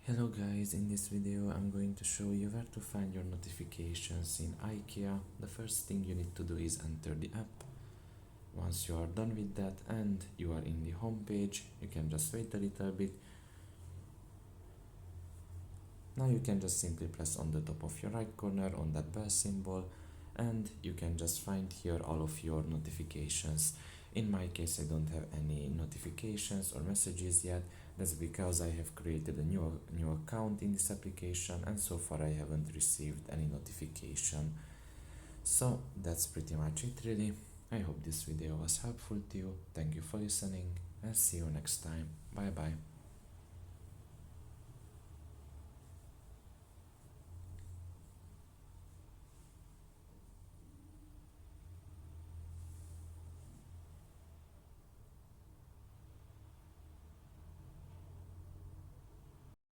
Hello guys, in this video I'm going to show you where to find your notifications in Ikea. The first thing you need to do is enter the app. Once you are done with that and you are in the home page, you can just wait a little bit. Now you can just simply press on the top of your right corner on that bell symbol and you can just find here all of your notifications. In my case, I don't have any notifications or messages yet. That's because I have created a new account in this application and so far I haven't received any notification. So that's pretty much it really. I hope this video was helpful to you. Thank you for listening and see you next time. Bye bye.